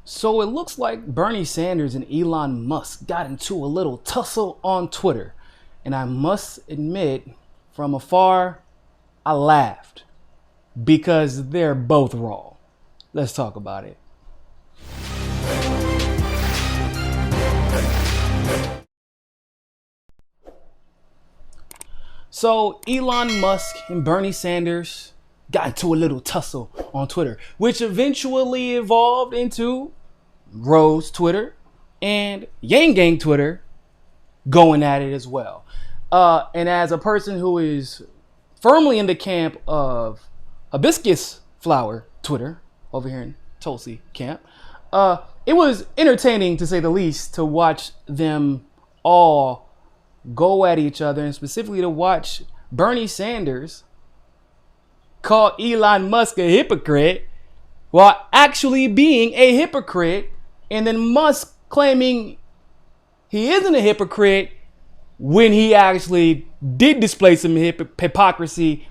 So it looks like Bernie Sanders and Elon Musk got into a little tussle on Twitter. And I must admit, from afar, I laughed because they're both wrong. Let's talk about it. So Elon Musk and Bernie Sanders got into a little tussle on Twitter, which eventually evolved into Rose Twitter and Yang Gang Twitter going at it as well. And as a person who is firmly in the camp of hibiscus flower Twitter over here in Tulsi camp, it was entertaining to say the least to watch them all go at each other, and specifically to watch Bernie Sanders call Elon Musk a hypocrite while actually being a hypocrite, and then Musk claiming he isn't a hypocrite when he actually did display some hypocrisy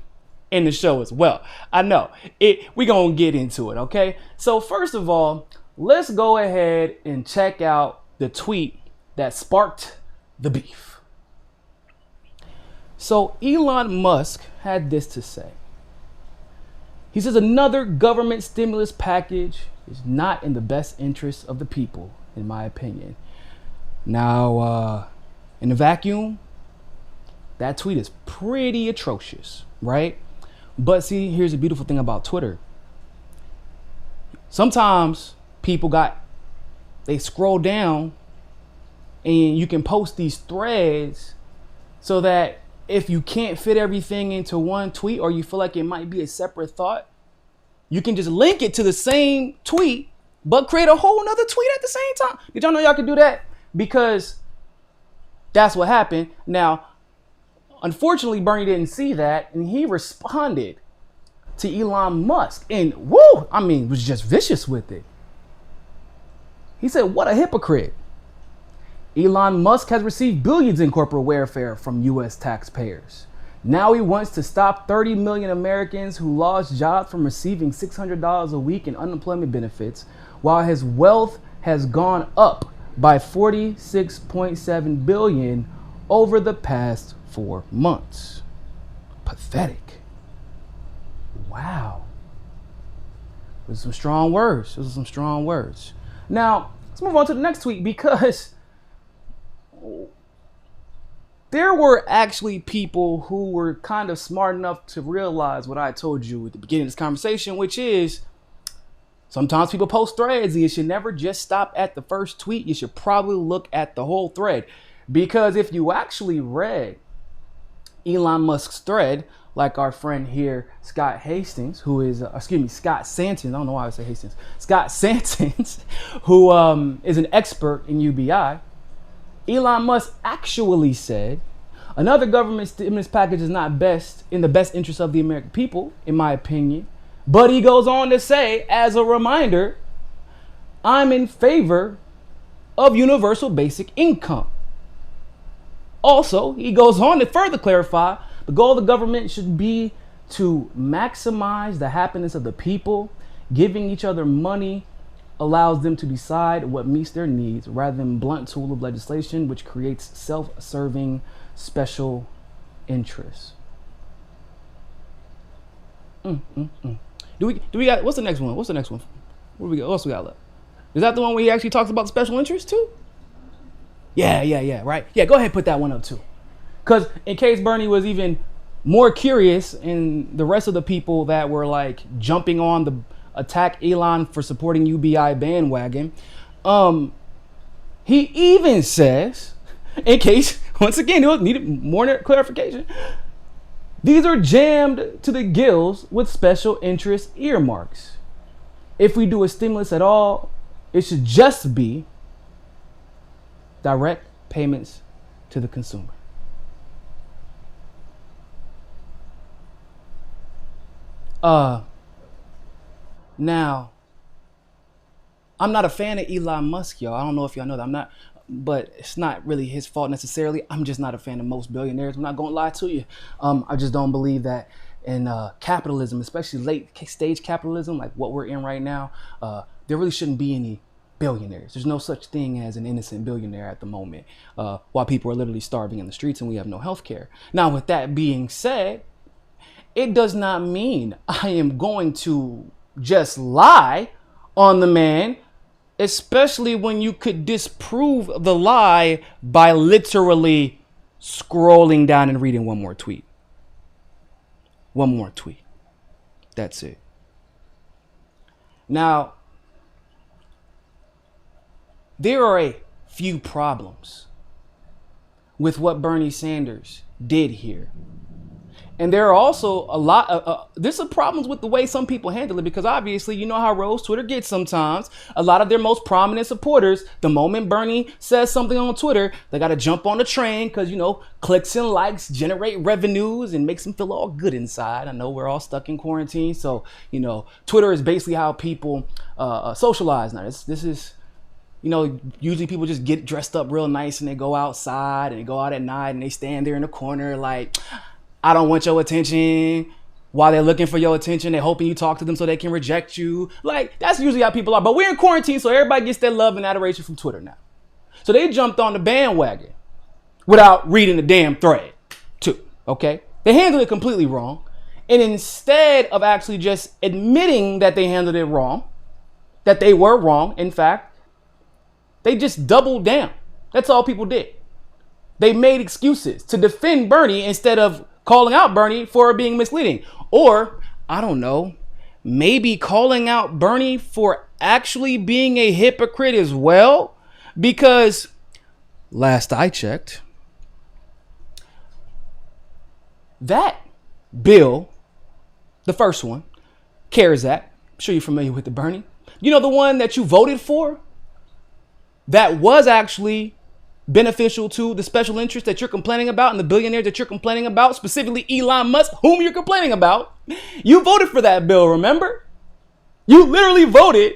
in the show as well. I know we're gonna get into it, okay? So first of all, let's go ahead and check out the tweet that sparked the beef. So Elon Musk had this to say. He says another government stimulus package is not in the best interest of the people, in my opinion. Now, in a vacuum, that tweet is pretty atrocious, right? But see, here's the beautiful thing about Twitter. Sometimes people they scroll down and you can post these threads so that if you can't fit everything into one tweet, or you feel like it might be a separate thought, you can just link it to the same tweet, but create a whole nother tweet at the same time. Did y'all know y'all could do that? Because that's what happened. Now, unfortunately, Bernie didn't see that, and he responded to Elon Musk, and was just vicious with it. He said, "What a hypocrite. Elon Musk has received billions in corporate welfare from U.S. taxpayers. Now he wants to stop 30 million Americans who lost jobs from receiving $600 a week in unemployment benefits, while his wealth has gone up by 46.7 billion over the past 4 months. Pathetic." Wow. Those are some strong words. Now, let's move on to the next tweet, because there were actually people who were kind of smart enough to realize what I told you at the beginning of this conversation, which is sometimes people post threads and you should never just stop at the first tweet. You should probably look at the whole thread, because if you actually read Elon Musk's thread, like our friend here, Scott Santens, who is, Scott Santens, I don't know why I say Hastings, Scott Santens, who is an expert in UBI, Elon Musk actually said, another government stimulus package is not in the best interest of the American people, in my opinion. But he goes on to say, as a reminder, I'm in favor of universal basic income. Also, he goes on to further clarify, the goal of the government should be to maximize the happiness of the people. Giving each other money allows them to decide what meets their needs rather than blunt tool of legislation, which creates self-serving special interests. Do we got, what's the next one? What do we got? What else we got left? Is that the one where he actually talks about special interests too? Yeah, right. Yeah, go ahead and put that one up too. Because in case Bernie was even more curious, and the rest of the people that were like jumping on the attack Elon for supporting UBI bandwagon, he even says, in case, once again, it needed more clarification, these are jammed to the gills with special interest earmarks. If we do a stimulus at all, it should just be direct payments to the consumer. Now, I'm not a fan of Elon Musk, y'all. I don't know if y'all know that. But it's not really his fault necessarily. I'm just not a fan of most billionaires. I'm not gonna lie to you. I just don't believe that in capitalism, especially late stage capitalism, like what we're in right now, there really shouldn't be any billionaires. There's no such thing as an innocent billionaire at the moment, while people are literally starving in the streets and we have no health care. Now, with that being said, it does not mean I am going to just lie on the man, especially when you could disprove the lie by literally scrolling down and reading one more tweet. One more tweet. That's it. Now, there are a few problems with what Bernie Sanders did here. And there are also a lot there's some problems with the way some people handle it, because obviously, you know how Rose Twitter gets sometimes. A lot of their most prominent supporters, the moment Bernie says something on Twitter, they got to jump on the train because, you know, clicks and likes generate revenues and makes them feel all good inside. I know we're all stuck in quarantine. So, you know, Twitter is basically how people socialize now. This is, you know, usually people just get dressed up real nice and they go outside and they go out at night and they stand there in the corner like, I don't want your attention. While they're looking for your attention, they're hoping you talk to them so they can reject you. Like, that's usually how people are. But we're in quarantine, so everybody gets their love and adoration from Twitter now. So they jumped on the bandwagon without reading the damn thread, too. Okay? They handled it completely wrong. And instead of actually just admitting that they handled it wrong, that they were wrong, in fact, they just doubled down. That's all people did. They made excuses to defend Bernie instead of calling out Bernie for being misleading. Or, I don't know, maybe calling out Bernie for actually being a hypocrite as well. Because last I checked, that bill, the first one, CARES Act, I'm sure you're familiar with the Bernie. You know, the one that you voted for that was actually beneficial to the special interests that you're complaining about and the billionaires that you're complaining about, specifically Elon Musk, whom you're complaining about. You voted for that bill, remember? You literally voted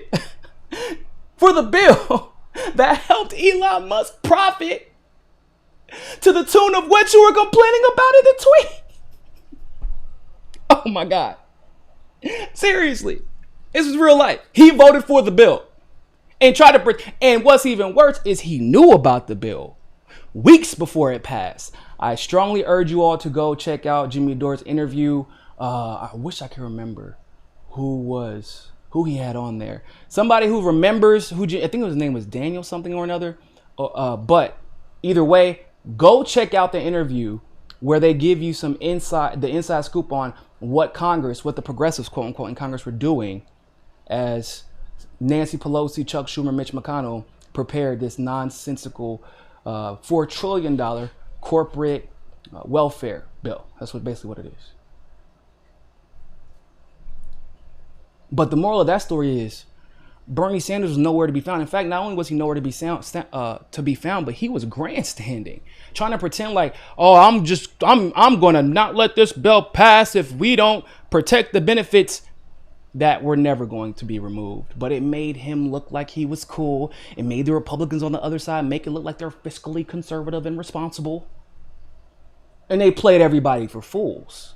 for the bill that helped Elon Musk profit to the tune of what you were complaining about in the tweet. Oh my God. Seriously. This is real life. He voted for the bill. And and what's even worse is he knew about the bill weeks before it passed. I strongly urge you all to go check out Jimmy Dore's interview. I wish I could remember who he had on there. Somebody who remembers I think his name was Daniel something or another. But either way, go check out the interview where they give you the inside scoop on what the progressives, quote unquote, in Congress were doing as Nancy Pelosi, Chuck Schumer, Mitch McConnell prepared this nonsensical $4 trillion corporate welfare bill. That's basically what it is. But the moral of that story is Bernie Sanders was nowhere to be found. In fact, not only was he nowhere to be found, but he was grandstanding, trying to pretend like, oh, I'm going to not let this bill pass if we don't protect the benefits that were never going to be removed. But it made him look like he was cool. It made the Republicans on the other side make it look like they're fiscally conservative and responsible. And they played everybody for fools.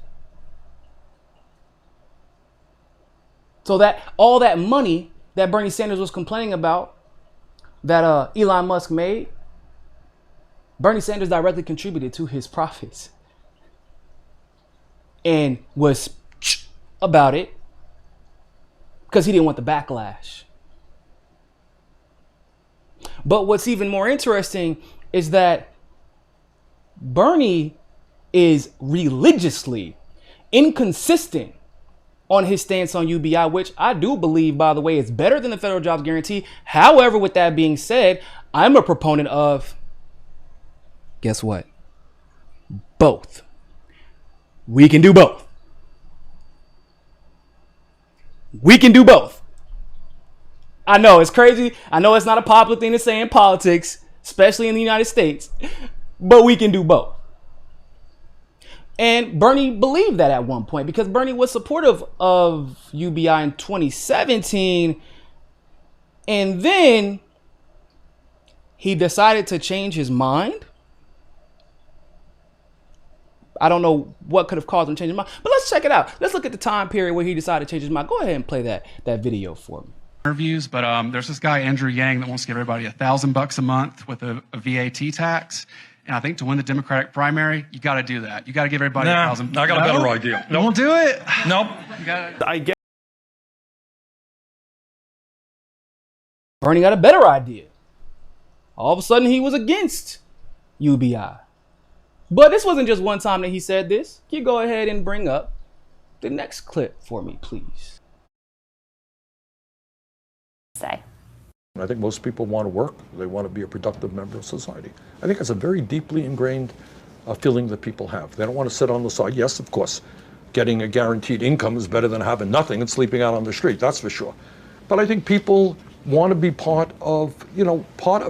So that all that money that Bernie Sanders was complaining about that Elon Musk made, Bernie Sanders directly contributed to his profits and was about it because he didn't want the backlash. But what's even more interesting is that Bernie is religiously inconsistent on his stance on UBI, which I do believe, by the way, is better than the federal jobs guarantee. However, with that being said, I'm a proponent of, guess what? Both. We can do both. We can do both. I know it's crazy. I know it's not a popular thing to say in politics, especially in the United States, but we can do both. And Bernie believed that at one point because Bernie was supportive of UBI in 2017. And then he decided to change his mind. I don't know what could have caused him to change his mind, but let's check it out. Let's look at the time period where he decided to change his mind. Go ahead and play that video for me. interviews, but there's this guy, Andrew Yang, that wants to give everybody $1,000 a month with a VAT tax. And I think to win the Democratic primary, you got to do that. You got to give everybody $1,000. I got a better idea. You won't do it? Nope. I get. Bernie got a better idea. All of a sudden, he was against UBI. But this wasn't just one time that he said this. Can you go ahead and bring up the next clip for me, please? I think most people want to work. They want to be a productive member of society. I think it's a very deeply ingrained feeling that people have. They don't want to sit on the side. Yes, of course, getting a guaranteed income is better than having nothing and sleeping out on the street, that's for sure. But I think people want to be part of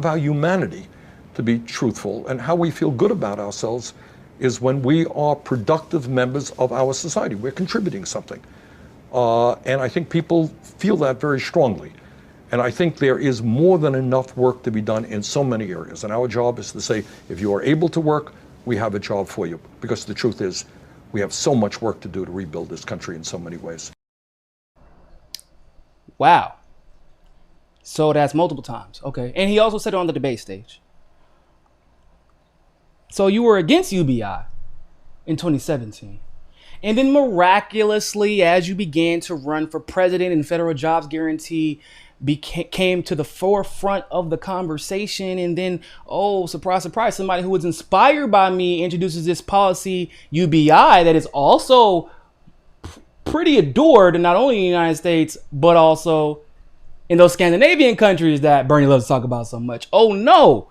our humanity, to be truthful, and how we feel good about ourselves is when we are productive members of our society. We're contributing something. And I think people feel that very strongly. And I think there is more than enough work to be done in so many areas. And our job is to say, if you are able to work, we have a job for you. Because the truth is, we have so much work to do to rebuild this country in so many ways. Wow. So that's multiple times. Okay. And he also said it on the debate stage. So you were against UBI in 2017. And then miraculously, as you began to run for president and federal jobs guarantee came to the forefront of the conversation. And then, oh, surprise, surprise, somebody who was inspired by me introduces this policy, UBI, that is also pretty adored, not only in the United States, but also in those Scandinavian countries that Bernie loves to talk about so much. Oh, no.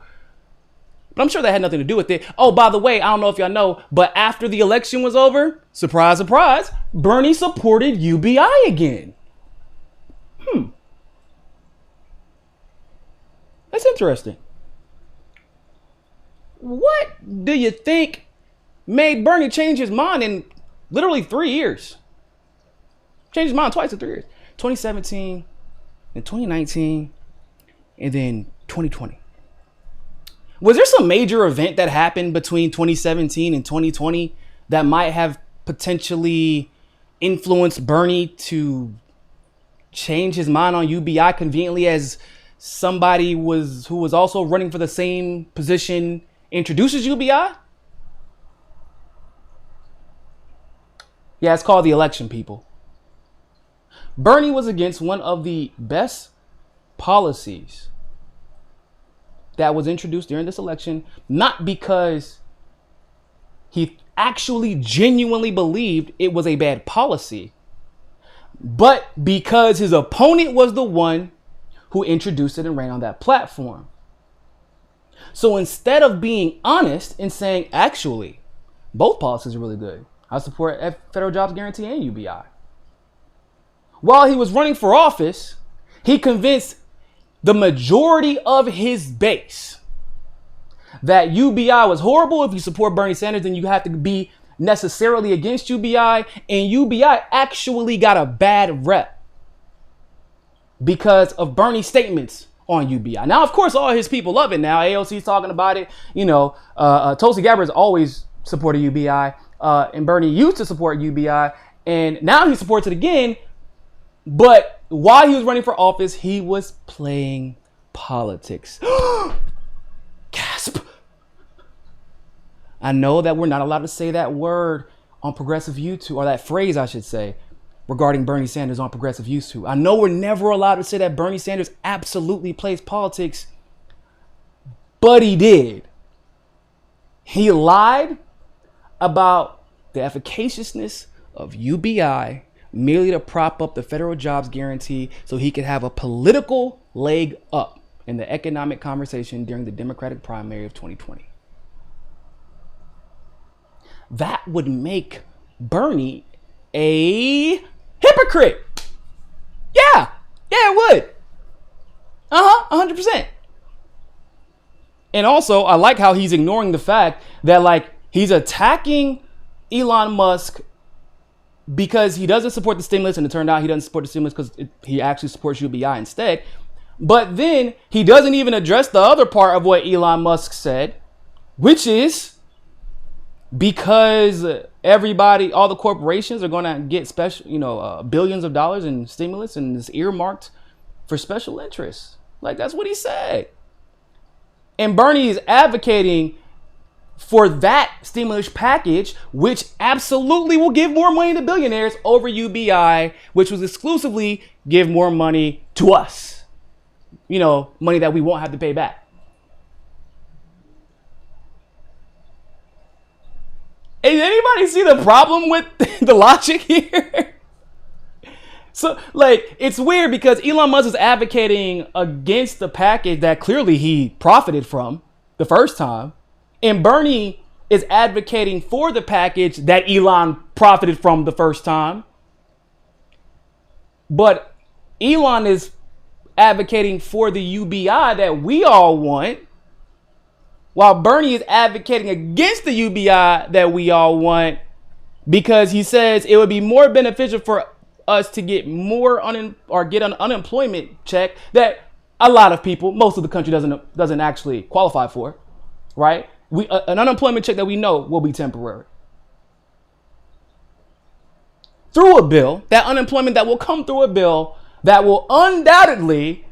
But I'm sure that had nothing to do with it. Oh, by the way, I don't know if y'all know, but after the election was over, surprise, surprise, Bernie supported UBI again. That's interesting. What do you think made Bernie change his mind in literally 3 years? Changed his mind twice in 3 years. 2017, and 2019, and then 2020. Was there some major event that happened between 2017 and 2020 that might have potentially influenced Bernie to change his mind on UBI conveniently as somebody who was also running for the same position introduces UBI? Yeah, it's called the election, people. Bernie was against one of the best policies that was introduced during this election, not because he actually genuinely believed it was a bad policy, but because his opponent was the one who introduced it and ran on that platform. So instead of being honest and saying, actually, both policies are really good, I support federal jobs guarantee and UBI. While he was running for office, he convinced the majority of his base that UBI was horrible. If you support Bernie Sanders, then you have to be necessarily against UBI. And UBI actually got a bad rep because of Bernie's statements on UBI. Now, of course, all his people love it now. AOC's talking about it. You know, Tulsi Gabbard's always supported UBI. And Bernie used to support UBI. And now he supports it again. But while he was running for office, he was playing politics. Gasp. I know that we're not allowed to say that word on progressive YouTube, or that phrase, I should say, regarding Bernie Sanders on progressive YouTube. I know we're never allowed to say that Bernie Sanders absolutely plays politics, but he did. He lied about the efficaciousness of UBI merely to prop up the federal jobs guarantee so he could have a political leg up in the economic conversation during the Democratic primary of 2020. That would make Bernie a hypocrite. Yeah, it would. 100%. And also, I like how he's ignoring the fact that, like, he's attacking Elon Musk because he doesn't support the stimulus, and it turned out he doesn't support the stimulus because he actually supports UBI instead. But then he doesn't even address the other part of what Elon Musk said, which is because everybody, all the corporations are going to get special, billions of dollars in stimulus, and it's earmarked for special interests. Like, that's what he said. And Bernie is advocating for that stimulus package, which absolutely will give more money to billionaires over UBI, which was exclusively give more money to us. You know, money that we won't have to pay back. Does anybody see the problem with the logic here? So, like, it's weird because Elon Musk is advocating against the package that clearly he profited from the first time. And Bernie is advocating for the package that Elon profited from the first time. But Elon is advocating for the UBI that we all want, while Bernie is advocating against the UBI that we all want because he says it would be more beneficial for us to get more get an unemployment check that a lot of people, most of the country doesn't actually qualify for, right? An unemployment check that we know will be temporary. Through a bill, that unemployment that will come through a bill that will undoubtedly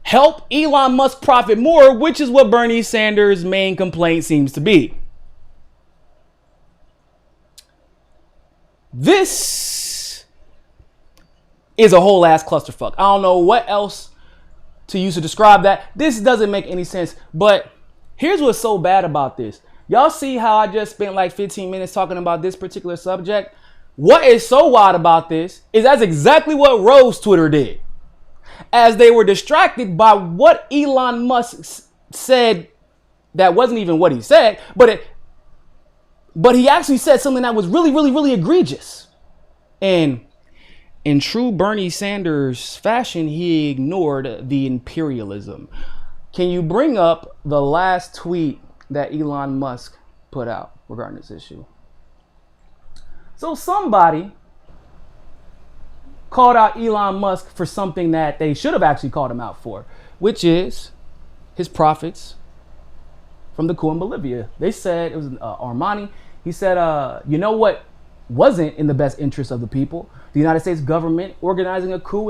help Elon Musk profit more, which is what Bernie Sanders' main complaint seems to be. This is a whole ass clusterfuck. I don't know what else to use to describe that. This doesn't make any sense. But here's what's so bad about this. Y'all see how I just spent like 15 minutes talking about this particular subject? What is so wild about this is that's exactly what Rose Twitter did. As they were distracted by what Elon Musk said that wasn't even what he said, but he actually said something that was really, really, really egregious. And in true Bernie Sanders fashion, he ignored the imperialism. Can you bring up the last tweet that Elon Musk put out regarding this issue? So somebody called out Elon Musk for something that they should have actually called him out for, which is his profits from the coup in Bolivia. They said, it was Armani, he said, you know what wasn't in the best interest of the people? The United States government organizing a coup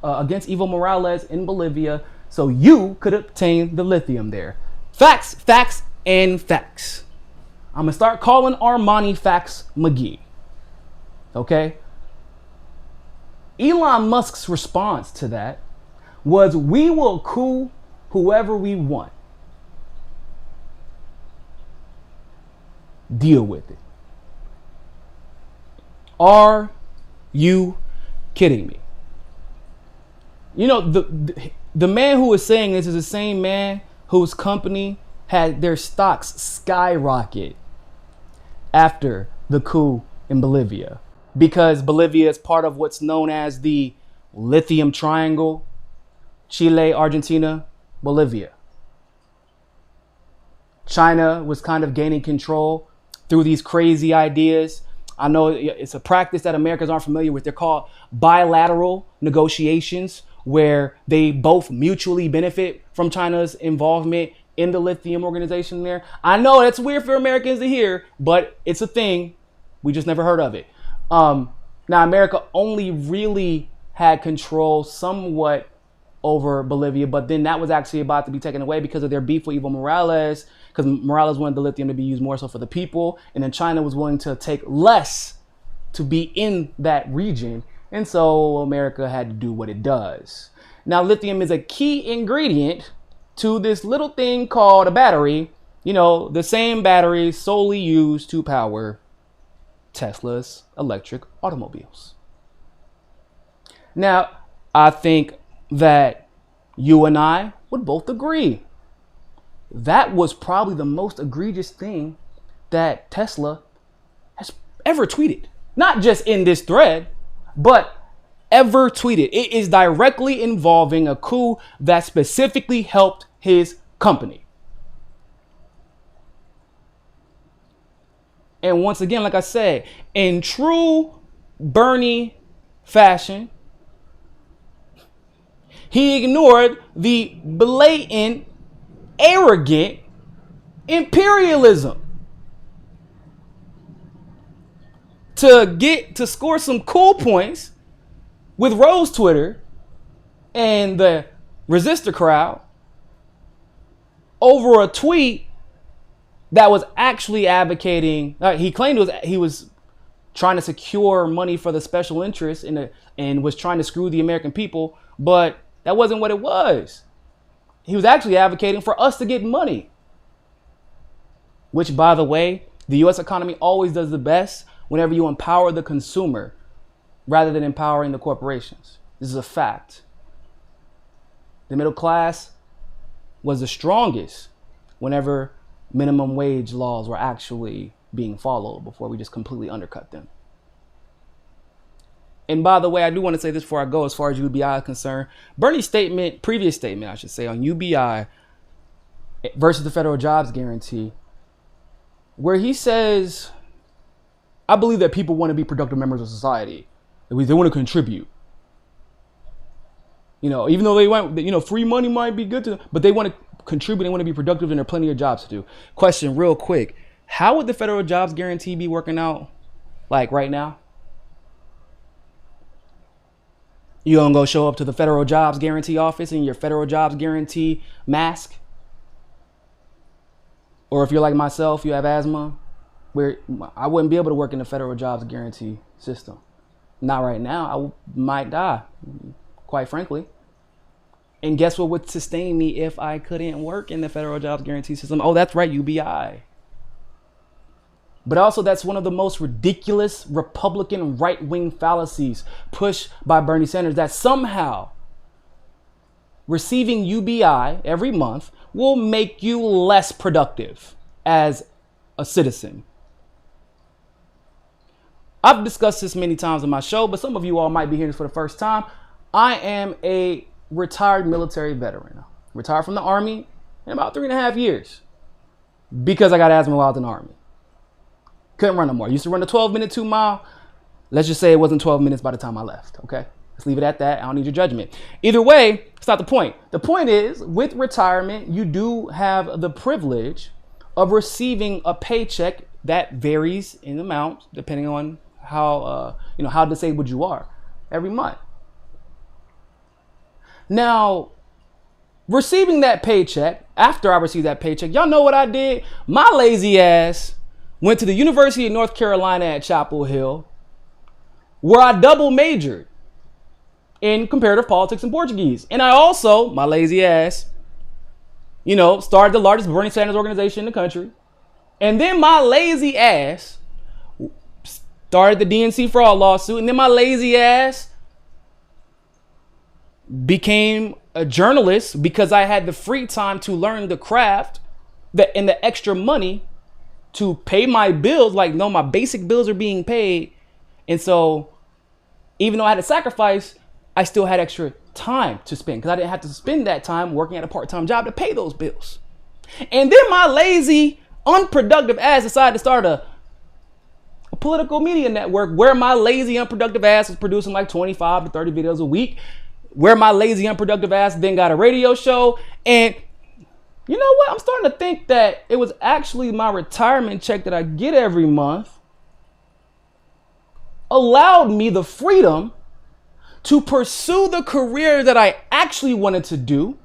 against Evo Morales in Bolivia so you could obtain the lithium there. Facts, facts, and facts. I'm going to start calling Armani Facts McGee. Okay? Elon Musk's response to that was, we will coup whoever we want. Deal with it. Are you kidding me? You know, the man who was saying this is the same man whose company had their stocks skyrocket after the coup in Bolivia, because Bolivia is part of what's known as the lithium triangle: Chile, Argentina, Bolivia. China was kind of gaining control through these crazy ideas. I know it's a practice that Americans aren't familiar with. They're called bilateral negotiations, where they both mutually benefit from China's involvement in the lithium organization there. I know that's weird for Americans to hear, but it's a thing. We just never heard of it. Now, America only really had control somewhat over Bolivia, but then that was actually about to be taken away because of their beef with Evo Morales, because Morales wanted the lithium to be used more so for the people, and then China was willing to take less to be in that region, and so America had to do what it does. Now, lithium is a key ingredient to this little thing called a battery, you know, the same battery solely used to power Tesla's electric automobiles. Now, I think that you and I would both agree that was probably the most egregious thing that Tesla has ever tweeted. Not just in this thread, but ever tweeted. It is directly involving a coup that specifically helped his company. And once again, like I said, in true Bernie fashion, he ignored the blatant, arrogant imperialism to score some cool points with Rose Twitter. and the resistor crowd over a tweet that was actually advocating, he claimed he was trying to secure money for the special interests and was trying to screw the American people, but that wasn't what it was. He was actually advocating for us to get money, which, by the way, the U.S. economy always does the best whenever you empower the consumer rather than empowering the corporations. This is a fact. The middle class was the strongest whenever minimum wage laws were actually being followed before we just completely undercut them. And by the way, I do want to say this before I go, as far as UBI is concerned. Bernie's previous statement, I should say, on UBI versus the federal jobs guarantee, where he says, I believe that people want to be productive members of society. They want to contribute. Even though they want, free money might be good to them, but they want to contribute, they want to be productive, and there are plenty of jobs to do. Question real quick. How would the federal jobs guarantee be working out like right now? You gonna go show up to the federal jobs guarantee office in your federal jobs guarantee mask? Or if you're like myself, you have asthma, where I wouldn't be able to work in the federal jobs guarantee system. Not right now. I might die, quite frankly. And guess what would sustain me if I couldn't work in the federal jobs guarantee system? Oh, that's right, UBI. But also, that's one of the most ridiculous Republican right-wing fallacies pushed by Bernie Sanders, that somehow receiving UBI every month will make you less productive as a citizen. I've discussed this many times on my show, but some of you all might be hearing this for the first time. I am a retired military veteran. Retired from the Army in about 3.5 years because I got asthma while I was in the Army. Couldn't run no more. I used to run a 12-minute 2-mile. Let's just say it wasn't 12 minutes by the time I left, okay? Let's leave it at that. I don't need your judgment. Either way, it's not the point. The point is, with retirement, you do have the privilege of receiving a paycheck that varies in amount depending on how disabled you are every month. Now, receiving that paycheck, after I received that paycheck, y'all know what I did? My lazy ass went to the University of North Carolina at Chapel Hill, where I double majored in comparative politics and Portuguese. And I also, my lazy ass, started the largest Bernie Sanders organization in the country. And then my lazy ass started the DNC fraud lawsuit. And then my lazy ass became a journalist because I had the free time to learn the craft and the extra money to pay my bills. My basic bills are being paid. And so even though I had to sacrifice, I still had extra time to spend because I didn't have to spend that time working at a part-time job to pay those bills. And then my lazy, unproductive ass decided to start a political media network where my lazy, unproductive ass was producing 25 to 30 videos a week, where my lazy, unproductive ass then got a radio show. And you know what? I'm starting to think that it was actually my retirement check that I get every month allowed me the freedom to pursue the career that I actually wanted to do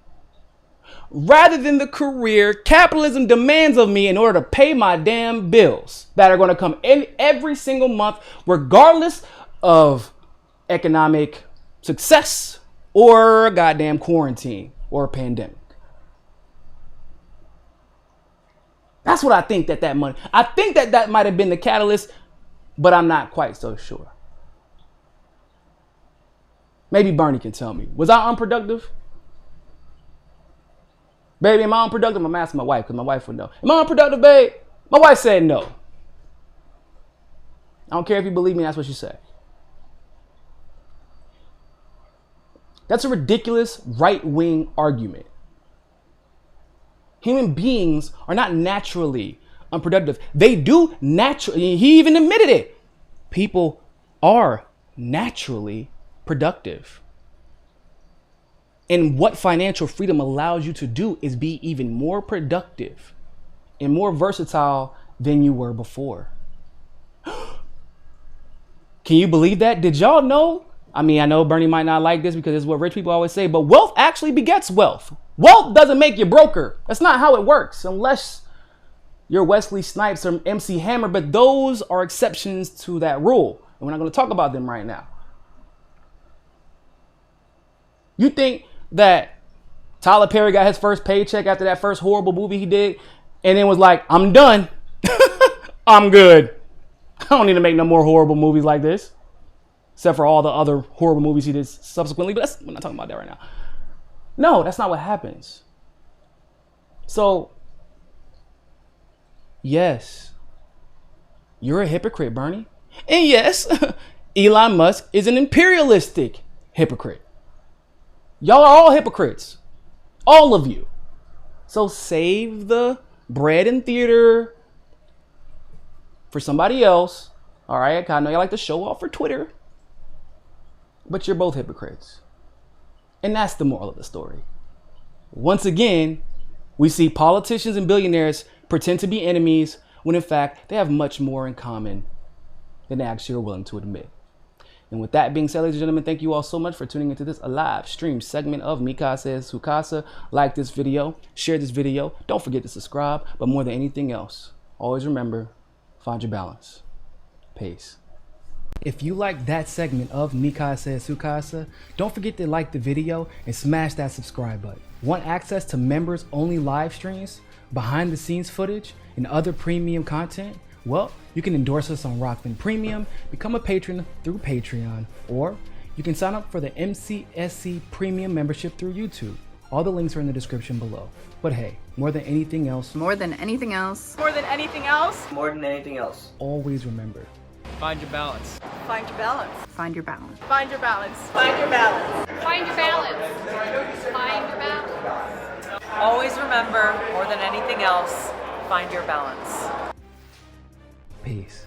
rather than the career capitalism demands of me in order to pay my damn bills that are going to come in every single month, regardless of economic success or a goddamn quarantine or a pandemic. That's what I think that money, I think that might have been the catalyst, but I'm not quite so sure. Maybe Bernie can tell me. Was I unproductive? Baby, am I unproductive? I'm asking my wife because my wife would know. Am I unproductive, babe? My wife said no. I don't care if you believe me, that's what she said. That's a ridiculous right-wing argument. Human beings are not naturally unproductive. They do naturally, he even admitted it. People are naturally productive. And what financial freedom allows you to do is be even more productive and more versatile than you were before. Can you believe that? Did y'all know I mean, I know Bernie might not like this because it's what rich people always say, but wealth actually begets wealth. Wealth doesn't make you broker. That's not how it works, unless you're Wesley Snipes or MC Hammer, but those are exceptions to that rule. And we're not going to talk about them right now. You think that Tyler Perry got his first paycheck after that first horrible movie he did and then was like, I'm done. I'm good. I don't need to make no more horrible movies like this. Except for all the other horrible movies he did subsequently. But we're not talking about that right now. No, that's not what happens. So, yes, you're a hypocrite, Bernie. And yes, Elon Musk is an imperialistic hypocrite. Y'all are all hypocrites. All of you. So save the bread and theater for somebody else. All right, I know you like to show off for Twitter. But you're both hypocrites. And that's the moral of the story. Once again, we see politicians and billionaires pretend to be enemies when in fact they have much more in common than they actually are willing to admit. And with that being said, ladies and gentlemen, thank you all so much for tuning into this live stream segment of Mika Says Su Casa. Like this video, share this video. Don't forget to subscribe. But more than anything else, always remember, find your balance. Peace. If you like that segment of Mika Says Su Casa, don't forget to like the video and smash that subscribe button. Want access to members only live streams, behind the scenes footage, and other premium content? Well, you can endorse us on Rockfin Premium, become a patron through Patreon, or you can sign up for the MCSC Premium membership through YouTube. All the links are in the description below. But hey, more than anything else, More than anything else, always remember, Find your balance. find your balance. Find your balance. Find your balance. Find your balance. Find your balance. Find your balance. Always remember, more than anything else, find your balance. peace.